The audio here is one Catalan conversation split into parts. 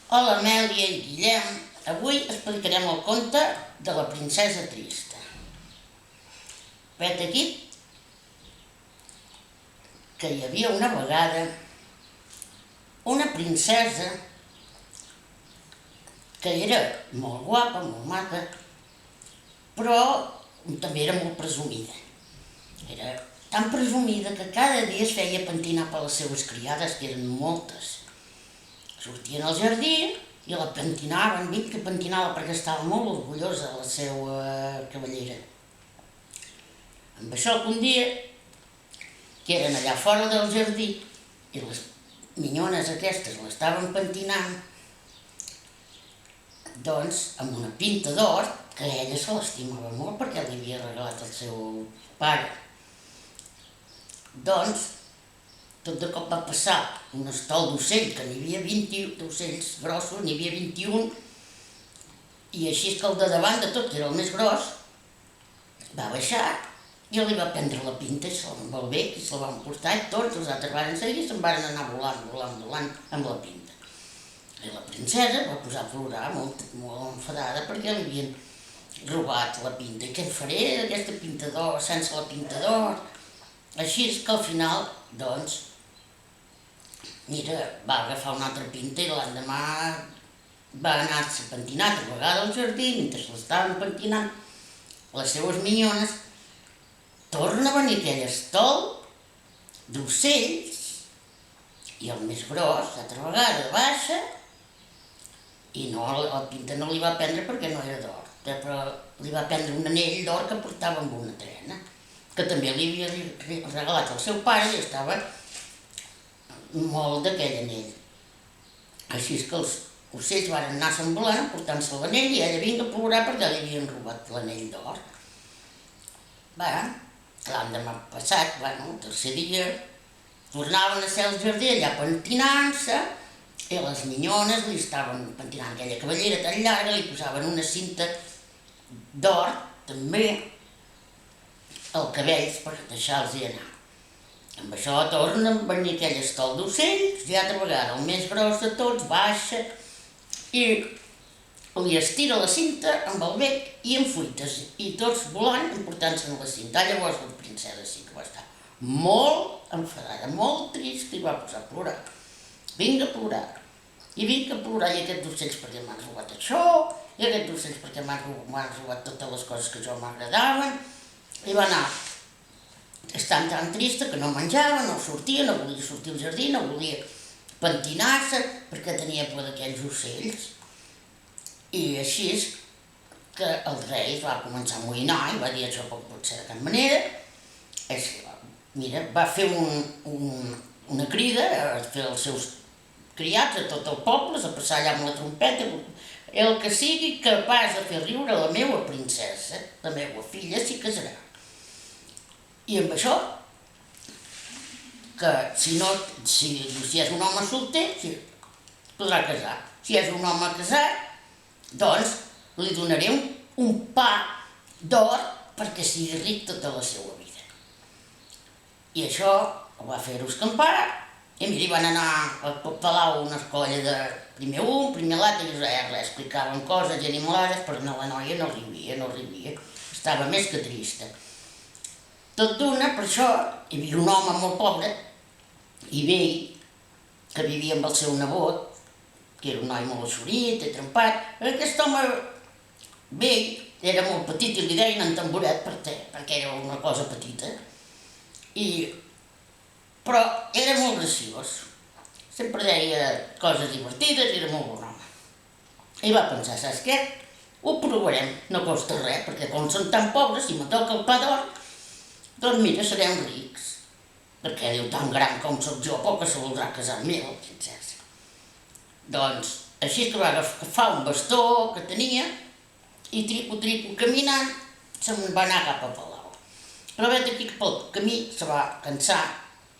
Hola, Amèlia i Guillem. Avui explicarem el conte de la princesa trista. Vet aquí que hi havia una vegada una princesa que era molt guapa, molt maca, però també era molt presumida. Era tan presumida que cada dia es feia pentinar per les seues criades, que eren moltes. Sortien al jardí i la pentinaven, vinga, pentinava perquè estava molt orgullosa de la seva cavallera. Amb això que un dia, que eren allà fora del jardí, i les minyones aquestes l'estaven pentinant, doncs amb una pinta d'or, que ella se l'estimava molt perquè li havia regalat el seu pare. Doncs, tot de cop va passar un estol d'ocell, que n'hi havia 20 d'ocells grossos, n'hi havia 21, i així que el de davant de tot, que era el més gros, va baixar i li va prendre la pinta i se la va al bec i se la van portar i tots els altres van seguir i se'n van anar volant amb la pinta. I la princesa va posar a plorar molt enfadada perquè li havien robat la pinta. I què en faré d'aquesta pinta d'or sense la pinta d'or? Així que al final, doncs, mira, va agafar una altra pinta i l'endemà va anar-se a pentinar altra vegada al jardí, mentre l'estaven pentinant les seues minyones, torna a venir aquell estol d'ocells i el més gros, altra vegada, baixa i no, la pinta no li va prendre perquè no era d'or, però li va prendre un anell d'or que portava amb una trena, que també li havia regalat al seu pare i estava molt d'aquell anell. Així que els ocells van anar-se'n volant portant-se l'anell i ella vinga a plorar perquè li havien robat l'anell d'or. L'endemà passat, el tercer dia, tornaven a ser al jardí allà pentinant-se i les minyones li estaven pentinant aquella cavallera tan llarga, li posaven una cinta d'or també al cabell per deixar-los anar. Amb això torna a venir aquell estol d'ocells i altra vegada el més gros de tots baixa i li estira la cinta amb el bec i en fuites i tots volant emportant-se'n la cinta. Llavors la princesa sí que va estar molt enfadada, molt trista i va posar a plorar. Vinga a plorar, i aquests ocells perquè m'han robat això, i aquests ocells perquè m'han robat totes les coses que jo m'agradaven, i va anar estant tan trista que no menjava, no sortia, no volia sortir al jardí, no volia pentinar-se perquè tenia por d'aquells ocells. I així és que el rei va començar a amoïnar i va dir això pot ser de cap manera. Mira, va fer una crida a fer els seus criats a tot el poble, a passar allà amb la trompeta, el que sigui capaç de fer riure la meva princesa, la meva filla, s'hi casarà. I amb això, que si és un home solter, podrà casar. Si és un home casat, doncs li donaré un pa d'or perquè sigui ric tota la seva vida. I això ho va fer escampar. I mira, van anar al palau una colla de primer un, primer l'altre, i res, explicaven coses i animalades, però la noia no rivia, estava més que trista. Tot d'una, per això, hi havia un home molt pobre i vell, que vivia amb el seu nebot, que era un noi molt assorit i trempat. Aquest home vell era molt petit i li deien en tamboret perquè era una cosa petita. Però era molt graciós, sempre deia coses divertides i era molt bon home. I va pensar, saps què? Ho provarem, no costa res, perquè com són tan pobres, si me toca el pa d'or, doncs mira, serem rics. Perquè diu, tan gran com soc jo, poc que se voldrà casar amb mi, la princesa. Doncs així que va agafar un bastó que tenia i trico caminant, se'n va anar cap a palau. Però vet aquí que pel camí se va cansar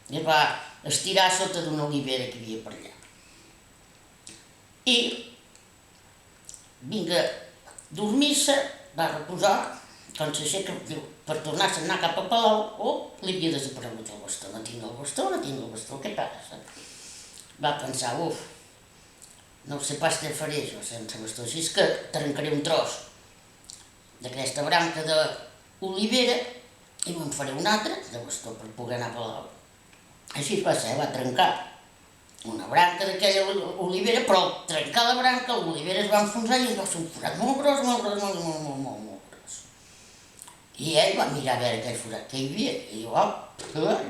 i es va estirar sota d'una olivera que hi havia per allà. I vinga a dormir-se, va reposar, quan s'aixeca, per tornar-se a anar cap a palau, li havia desaparegut el bastó. No tinc el bastó, què passa? Va pensar, no sé pas què faré jo sense bastó, així és que trencaré un tros d'aquesta branca d'olivera i me'n faré un altre de bastó per poder anar a Palau. Així va ser, va trencar una branca d'aquella olivera, però al trencar la branca l'olivera es va enfonsar i es va fer un forat molt gros, molt gros. I ell va mirar a veure aquell forat que hi havia i diu,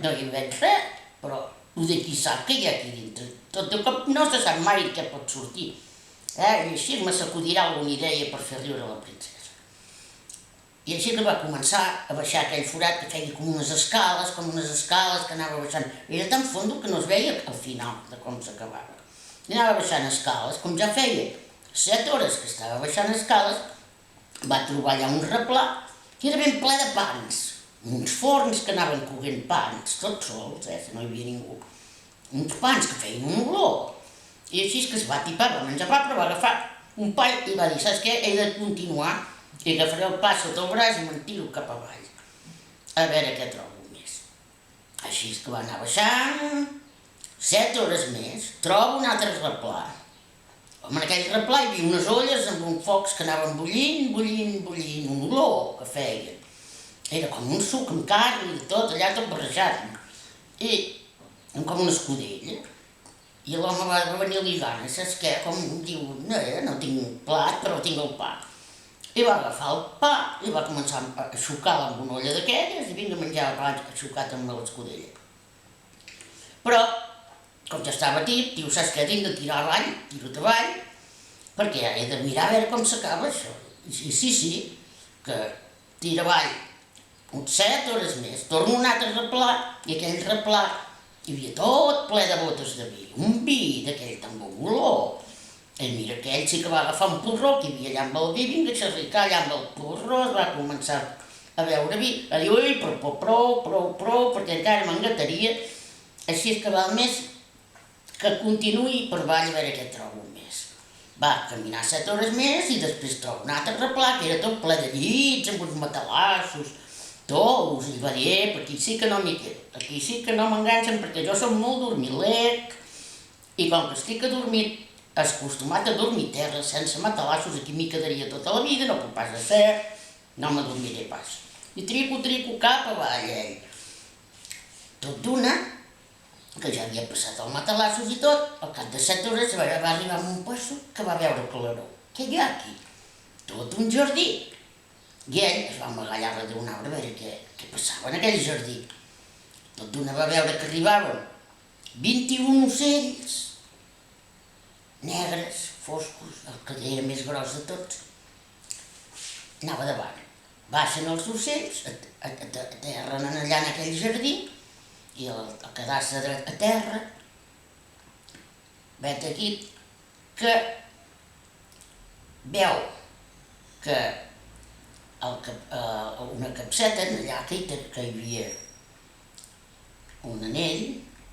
no hi veig res, però qui sap què hi ha aquí dintre? Tot de cop no se sap mai què pot sortir. I així me sacudirà alguna idea per fer riure la princesa. I així que va començar a baixar aquell forat que feia com unes escales que anava baixant. Era tan fondo que no es veia al final de com s'acabava. I anava baixant escales, com ja feia 7 hores que estava baixant escales, va trobar allà un replà que era ben ple de pans, uns forns que anaven coguent pans, tots sols, si no hi havia ningú. Uns pans que feien un olor. I així que es va tipar, va menjar pa, però va agafar un pall i va dir, saps què, he de continuar. I agafaré el pa sota el braç i me'n tiro cap avall, a veure què trobo més. Així que va anar baixant, 7 hores més, trobo un altre replà. En aquell replà hi havia unes olles amb uns focs que anaven bullint, un olor que feien. Era com un suc amb carn i tot, allà tot barrejat. I com una escudella. I l'home va venir ligant, saps què? Com diu, no tinc plat, però tinc el pa. I va agafar el pa i va començar a xucar-lo amb una olla d'aquelles i vinga a menjar el pa xucat amb l'escudella. Però, com ja estava tip, diu, saps què, tinc de tirar avall, tiro-te avall, perquè he de mirar a veure com s'acaba això. I sí, que tira avall uns 7 hores més, torno un altre replà, i aquell replà hi havia tot ple de botes de vi, un vi d'aquell tan bon olor. I mira que ell sí que va agafar un porró que hi havia allà amb el vi, vinga a xerricar allà amb el porró, es va començar a beure vi, a dir, ui, però prou, perquè encara m'engataria, així és que val més que continuï per avall a veure què trobo més. Va caminar 7 hores més i després troba un altre replà que era tot ple de llits, amb uns matalassos, tous, i va dir, aquí sí que no m'hi quedo, aquí sí que no m'enganxen perquè jo soc molt dormilec, i com que estic adormit, acostumat a dormir terra sense matalassos, aquí m'hi quedaria tota la vida, no pot pas ser, no m'adormiré pas. I trico cap avall ell. Tot d'una, que ja havia passat el matalassos i tot, al cap de 7 hores va arribar a un passo que va veure claror. Què hi ha aquí? Tot un jardí. I ell es va amagar allà darrere d'un arbre a veure què passava en aquell jardí. Tot d'una va veure que arribaven 21 ocells, negres, foscos, el que era més gros de tots, anava davant. Baixen els ocells, aterren allà en aquell jardí, i al quedar-se a terra, vet aquí que veu que una capseta, allà que hi havia un anell,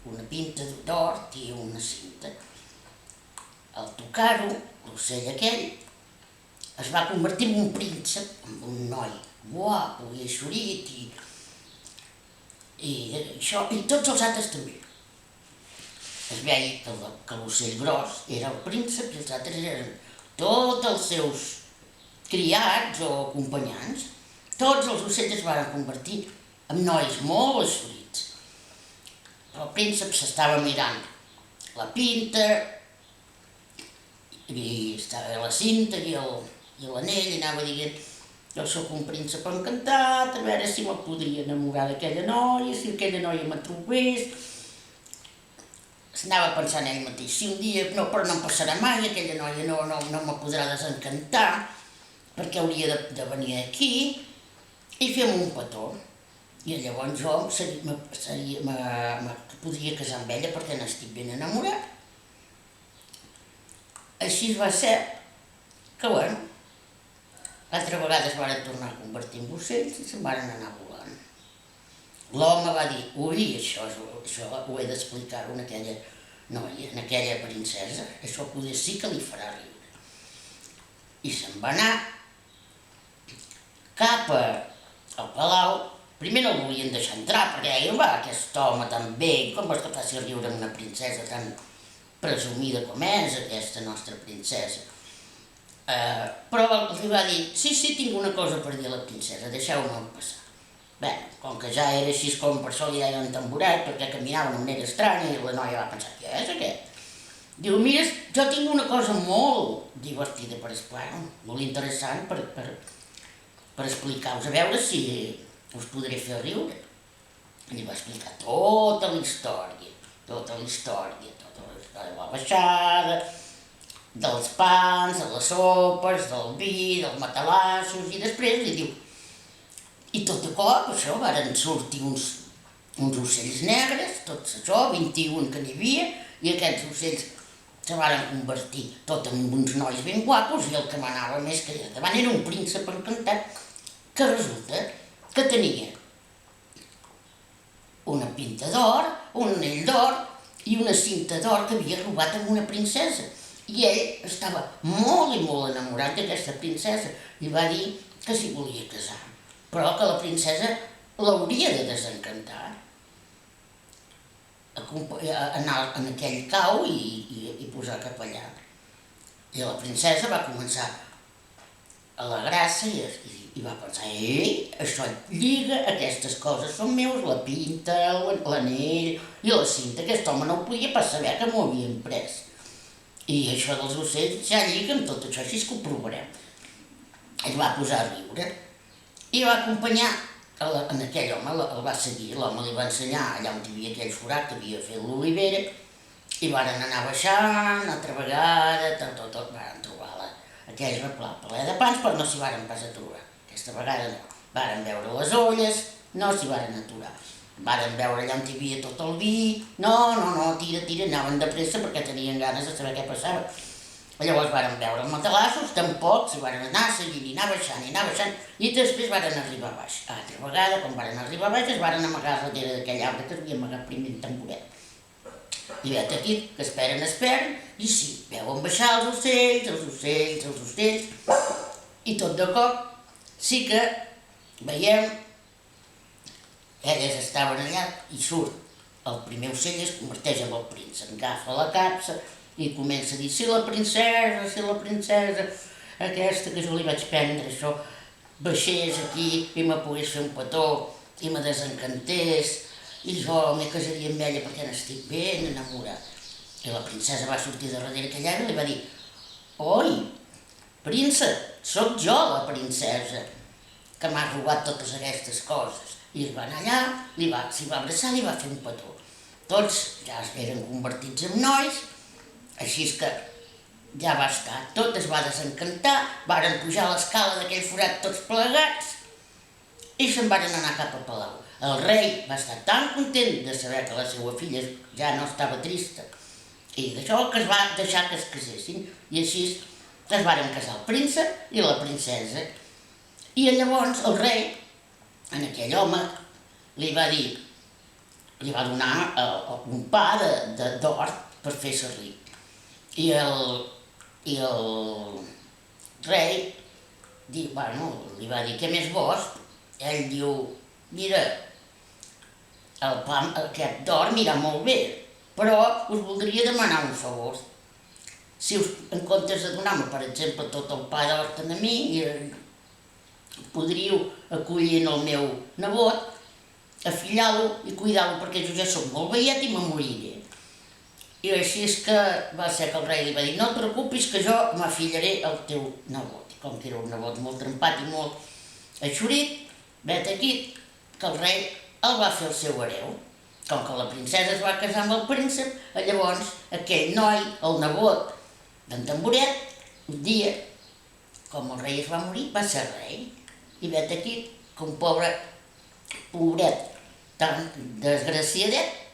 una pinta d'or i una cinta. Al tocar-ho, l'ocell aquell es va convertir en un príncep, en un noi guapo i eixurit i tots els altres també. Es veia que l'ocell gros era el príncep i els altres eren tots els seus criats o acompanyants. Tots els ocells es van convertir en nois molt eixurits. Però el príncep s'estava mirant la pinta, i estava la cinta i l'anell i anava dient, jo sóc un príncep encantat, a veure si me podria enamorar d'aquella noia, si aquella noia me trobés. S'anava pensant ell mateix, si un dia, no, però no em passarà mai, aquella noia no me podrà desencantar, perquè hauria de venir aquí i fer-me un petó. I llavors jo podria casar amb ella perquè n'estic ben enamorat. Així va ser que, altra vegada es van tornar a convertir en ocells i se'n van anar volant. L'home va dir, ui, això ho he d'explicar-ho a aquella noia, a aquella princesa, això poder sí que li farà riure. I se'n va anar cap al palau. Primer no el volien deixar entrar, perquè deien, aquest home tan vell, com vols que faci riure amb una princesa tan presumida com és aquesta nostra princesa. Però li va dir, sí, tinc una cosa per dir a la princesa, deixeu-me'l passar. Bé, com que ja era així com per això li deien tamboret, perquè caminava d'una manera estranya i la noia va pensar, què és aquest? Diu, mira, jo tinc una cosa molt divertida per explicar, molt interessant per explicar-vos, a veure si us podré fer riure. I li va explicar tota la història de la baixada, dels pans, de les sopes, del vi, dels matalassos, i després li diu, i tot de cop, això, varen sortir uns ocells negres, tots això, 21 que n'hi havia, i aquests ocells se varen convertir tot en uns nois ben guapos, i el que manava més que davant era un príncep encantat, que resulta que tenia una pinta d'or, un anell d'or i una cinta d'or que havia robat amb una princesa. I ell estava molt i molt enamorat d'aquesta princesa. Li va dir que s'hi volia casar, però que la princesa l'hauria de desencantar, anar en aquell cau i posar capellà. I la princesa va començar a alegrar-se i va pensar, ei, això lliga, aquestes coses són meus, la pinta, l'anell i la cinta, aquest home no ho podia pas saber que m'ho havien pres. I això dels ocells ja lliga amb tot això, així és que ho provarem. Es va posar a riure i va acompanyar en aquell home, el va seguir, l'home li va ensenyar allà on hi havia aquell forat que havia fet l'olivera i varen anar baixant, altra vegada, tot, varen trobar aquell replà ple de pans, però no s'hi varen pas aturar. Aquesta vegada no. Varen veure les olles, no s'hi varen aturar. Varen veure allà on hi havia tot el vi, no, tira, anaven de pressa perquè tenien ganes de saber què passava. Llavors varen veure els matalassos, tampoc s'hi varen anar seguint i anar baixant, i després varen arribar a baix. Altra vegada, quan varen arribar a baix, es varen amagar darrere d'aquell arbre que s'havia amagat primer en tamboret. I vet aquí, que esperen, i sí, veuen baixar els ocells, i tot de cop sí que veiem, elles estaven allà i surt el primer ocell i es converteix en el príncep, agafa la capsa i comença a dir, si la princesa, aquesta que jo li vaig prendre, això, baixés aquí i me pogués fer un petó i me desencantés, i jo me casaria amb ella perquè n'estic ben enamorat. I la princesa va sortir de darrere aquell arbre i li va dir, oi, príncep, sóc jo la princesa que m'ha robat totes aquestes coses. I va anar allà, s'hi va abraçar i li va fer un petó. Tots ja eren convertits en nois, així que ja va estar, tot es va desencantar, varen pujar a l'escala d'aquell forat tots plegats i se'n varen anar cap a palau. El rei va estar tan content de saber que la seva filla ja no estava trista i d'això que es va deixar que es casessin i així es varen casar el príncep i la princesa. I llavors el rei, a aquell home, li va donar un pa d'or per fer-se ric. I el rei li va dir, què més vols? Ell diu, mira, el pa aquest d'or m'irà molt bé, però us voldria demanar un favor. Si en comptes de donar-me, per exemple, tot el pa d'or que a mi, podríeu acollir el meu nebot, afillar-lo i cuidar-lo, perquè jo ja soc molt veiet i me moriré. I així és que va ser que el rei li va dir, no et preocupis que jo m'afillaré el teu nebot. Com que era un nebot molt trempat i molt eixurit, vet aquí que el rei el va fer el seu hereu. Com que la princesa es va casar amb el príncep, llavors aquell noi, el nebot d'en Tamboret, un dia, com el rei es va morir, va ser rei. I vet aquí que un pobret tan desgraciadet,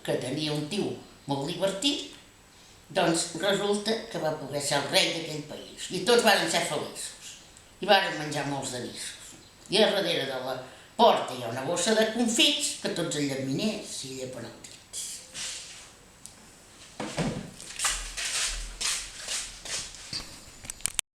que tenia un tio molt divertit, doncs resulta que va poder ser el rei d'aquell país. I tots varen ser feliços. I varen menjar molts denissos. I a darrere de la porta hi ha una bossa de confits que tots enllaminers i llepen el dia.